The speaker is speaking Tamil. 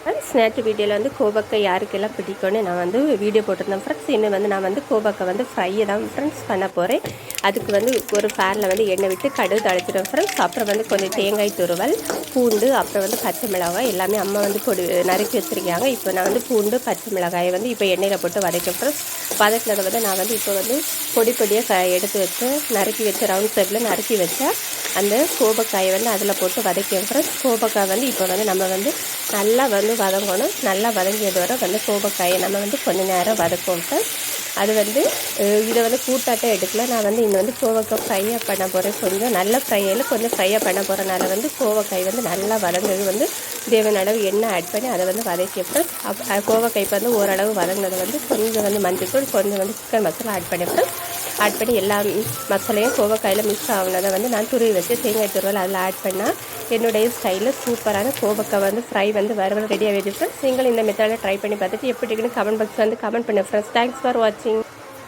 ஃப்ரெண்ட்ஸ் நேற்று வீடியோவில் வந்து கோவக்காய் யாருக்கெல்லாம் பிடிக்கும்னு நான் வந்து வீடியோ போட்டிருந்தேன் ஃப்ரெண்ட்ஸ். இன்னும் வந்து நான் வந்து கோவக்காய் வந்து ஃப்ரையை தான் ஃப்ரெண்ட்ஸ் பண்ண போகிறேன். அதுக்கு வந்து ஒரு ஃபேனில் வந்து எண்ணெய் விட்டு கடுகு தாளிச்சிடுவேன் ஃப்ரெண்ட்ஸ். அப்புறம் வந்து கொஞ்சம் தேங்காய் துருவல், பூண்டு, அப்புறம் வந்து பச்சை மிளகாய் எல்லாமே அம்மா வந்து நறுக்கி வச்சுருக்காங்க. இப்போ நான் வந்து பூண்டு பச்சை மிளகாயை வந்து இப்போ எண்ணெயில் போட்டு வதக்கேன் ஃப்ரெண்ட்ஸ். வதக்கினதை வந்து நான் வந்து இப்போ வந்து பொடியாக எடுத்து வச்சு நறுக்கி வச்சு ரவுண்ட் ஷேப்பில் நறுக்கி வச்சேன் அந்த கோவக்காயை வந்து அதில் போட்டு வதக்கிய ஃப்ரெண்ட்ஸ். கோவக்காய் வந்து இப்போ வந்து நம்ம வந்து நல்லா வந்து வதங்கணும். நல்லா வதங்கியதோட வந்து கோவக்காயை நம்ம வந்து கொஞ்சம் நேரம் வதக்குவோம் ஃப்ரெண்ட்ஸ். அது வந்து இதை வந்து கூட்டாட்டம் எடுக்கல. நான் வந்து இன்னும் வந்து கோவக்காய் ஃப்ரையாக பண்ண போகிறேன். கொஞ்சம் நல்ல ஃப்ரையில் கொஞ்சம் ஃப்ரையாக பண்ண போகிறனால வந்து கோவக்காய் வந்து நல்லா வதங்குறது வந்து தேவையான அளவு எண்ணெய் ஆட் பண்ணி அதை வந்து வதக்கிய ஃப்ரெண்ட்ஸ். கோவக்காய் இப்போ வந்து ஓரளவு வதங்கினதை வந்து கொஞ்சம் வந்து மஞ்சள் கொஞ்சம் வந்து சிக்கன் மசாலா ஆட் பண்ணி ஃப்ரெண்ட்ஸ். ஆட் பண்ணி எல்லா மசாலையும் கோவக்காயில் மிக்ஸ் ஆகுனதை வந்து நான் துருவி வச்சு தேங்காய் துருவல் அதில் ஆட் பண்ணால் என்னுடைய ஸ்டைலில் சூப்பரான கோவக்காய் வந்து ஃப்ரை வந்து வறுவல் ரெடியாக வருது ஃப்ரெண்ட்ஸ். நீங்கள் இந்த மெத்தடில் ட்ரை பண்ணி பார்த்துட்டு எப்படி இருக்குன்னு கமெண்ட் பாக்ஸ் வந்து கமெண்ட் பண்ணு ஃப்ரெண்ட்ஸ். தேங்க்ஸ் ஃபார் வாட்சிங்.